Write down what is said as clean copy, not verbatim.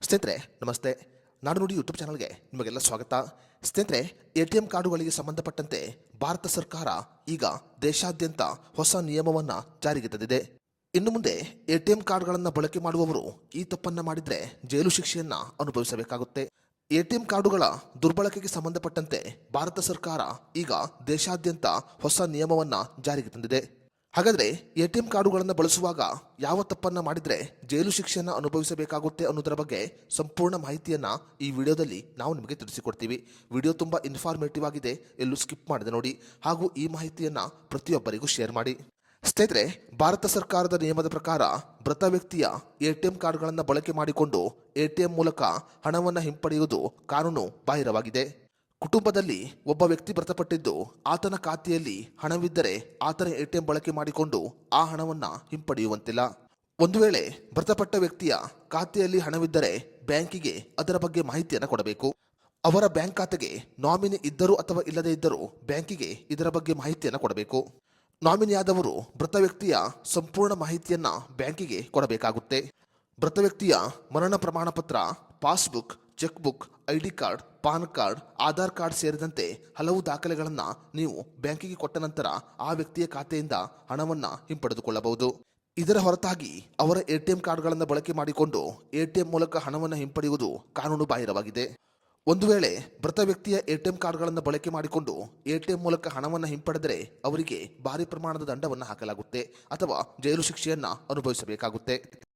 ಸ್ನೇಹಿತರೆ ನಮಸ್ತೆ. ನಾಡು ನುಡಿ ಯೂಟ್ಯೂಬ್ ಚಾನಲ್ಗೆ ನಿಮಗೆಲ್ಲ ಸ್ವಾಗತ. ಸ್ನೇಹಿತರೆ, ಎಟಿಎಂ ಕಾರ್ಡುಗಳಿಗೆ ಸಂಬಂಧಪಟ್ಟಂತೆ ಭಾರತ ಸರ್ಕಾರ ಈಗ ದೇಶಾದ್ಯಂತ ಹೊಸ ನಿಯಮವನ್ನು ಜಾರಿಗೆ ತಂದಿದೆ. ಇನ್ನು ಮುಂದೆ ಎಟಿಎಂ ಕಾರ್ಡ್ಗಳನ್ನು ಬಳಕೆ ಮಾಡುವವರು ಈ ತಪ್ಪನ್ನು ಮಾಡಿದರೆ ಜೈಲು ಶಿಕ್ಷೆಯನ್ನು ಅನುಭವಿಸಬೇಕಾಗುತ್ತೆ. ಎಟಿಎಂ ಕಾರ್ಡುಗಳ ದುರ್ಬಳಕೆಗೆ ಸಂಬಂಧಪಟ್ಟಂತೆ ಭಾರತ ಸರ್ಕಾರ ಈಗ ದೇಶಾದ್ಯಂತ ಹೊಸ ನಿಯಮವನ್ನು ಜಾರಿಗೆ ತಂದಿದೆ. ಹಾಗಾದರೆ ಎಟಿಎಂ ಕಾರ್ಡುಗಳನ್ನು ಬಳಸುವಾಗ ಯಾವ ತಪ್ಪನ್ನು ಮಾಡಿದರೆ ಜೈಲು ಶಿಕ್ಷೆಯನ್ನು ಅನುಭವಿಸಬೇಕಾಗುತ್ತೆ ಅನ್ನೋದರ ಬಗ್ಗೆ ಸಂಪೂರ್ಣ ಮಾಹಿತಿಯನ್ನು ಈ ವಿಡಿಯೋದಲ್ಲಿ ನಾವು ನಿಮಗೆ ತಿಳಿಸಿಕೊಡ್ತೀವಿ. ವಿಡಿಯೋ ತುಂಬ ಇನ್ಫಾರ್ಮೇಟಿವ್ ಆಗಿದೆ, ಎಲ್ಲೂ ಸ್ಕಿಪ್ ಮಾಡದೆ ನೋಡಿ, ಹಾಗೂ ಈ ಮಾಹಿತಿಯನ್ನು ಪ್ರತಿಯೊಬ್ಬರಿಗೂ ಶೇರ್ ಮಾಡಿ. ಸ್ನೇಹಿತರೆ, ಭಾರತ ಸರ್ಕಾರದ ನಿಯಮದ ಪ್ರಕಾರ ಮೃತ ವ್ಯಕ್ತಿಯ ಎಟಿಎಂ ಕಾರ್ಡ್ಗಳನ್ನು ಬಳಕೆ ಮಾಡಿಕೊಂಡು ಎಟಿಎಂ ಮೂಲಕ ಹಣವನ್ನು ಹಿಂಪಡೆಯುವುದು ಕಾನೂನು ಬಾಹಿರವಾಗಿದೆ. ಕುಟುಂಬದಲ್ಲಿ ಒಬ್ಬ ವ್ಯಕ್ತಿ ಮೃತಪಟ್ಟಿದ್ದು ಆತನ ಖಾತೆಯಲ್ಲಿ ಹಣವಿದ್ದರೆ ಆತನ ಎಟಿಎಂ ಬಳಕೆ ಮಾಡಿಕೊಂಡು ಆ ಹಣವನ್ನು ಹಿಂಪಡೆಯುವಂತಿಲ್ಲ. ಒಂದು ವೇಳೆ ಮೃತಪಟ್ಟ ವ್ಯಕ್ತಿಯ ಖಾತೆಯಲ್ಲಿ ಹಣವಿದ್ದರೆ ಬ್ಯಾಂಕಿಗೆ ಅದರ ಬಗ್ಗೆ ಮಾಹಿತಿಯನ್ನು ಕೊಡಬೇಕು. ಅವರ ಬ್ಯಾಂಕ್ ಖಾತೆಗೆ ನಾಮಿನಿ ಇದ್ದರೂ ಅಥವಾ ಇಲ್ಲದೇ ಇದ್ದರೂ ಬ್ಯಾಂಕಿಗೆ ಇದರ ಬಗ್ಗೆ ಮಾಹಿತಿಯನ್ನು ಕೊಡಬೇಕು. ನಾಮಿನಿಯಾದವರು ಮೃತ ವ್ಯಕ್ತಿಯ ಸಂಪೂರ್ಣ ಮಾಹಿತಿಯನ್ನು ಬ್ಯಾಂಕಿಗೆ ಕೊಡಬೇಕಾಗುತ್ತೆ. ಮೃತ ವ್ಯಕ್ತಿಯ ಮರಣ ಪ್ರಮಾಣ ಪತ್ರ, passbook, cheque book, ID card, PAN card, Aadhaar card ಸೇರಿದಂತೆ ಹಲವು ದಾಖಲೆಗಳನ್ನು ನೀವು ಬ್ಯಾಂಕಿಗೆ ಕೊಟ್ಟ ನಂತರ ಆ ವ್ಯಕ್ತಿಯ ಖಾತೆಯಿಂದ ಹಣವನ್ನು ಹಿಂಪಡೆದುಕೊಳ್ಳಬಹುದು. ಇದರ ಹೊರತಾಗಿ ಅವರ ಎಟಿಎಂ ಕಾರ್ಡ್ಗಳನ್ನು ಬಳಕೆ ಮಾಡಿಕೊಂಡು ಎಟಿಎಂ ಮೂಲಕ ಹಣವನ್ನು ಹಿಂಪಡೆಯುವುದು ಕಾನೂನು ಬಾಹಿರವಾಗಿದೆ. ಒಂದು ವೇಳೆ ಮೃತ ವ್ಯಕ್ತಿಯ ಎಟಿಎಂ ಕಾರ್ಡ್ಗಳನ್ನು ಬಳಕೆ ಮಾಡಿಕೊಂಡು ಎಟಿಎಂ ಮೂಲಕ ಹಣವನ್ನು ಹಿಂಪಡೆದರೆ ಅವರಿಗೆ ಭಾರಿ ಪ್ರಮಾಣದ ದಂಡವನ್ನು ಹಾಕಲಾಗುತ್ತೆ ಅಥವಾ ಜೈಲು ಶಿಕ್ಷೆಯನ್ನು ಅನುಭವಿಸಬೇಕಾಗುತ್ತೆ.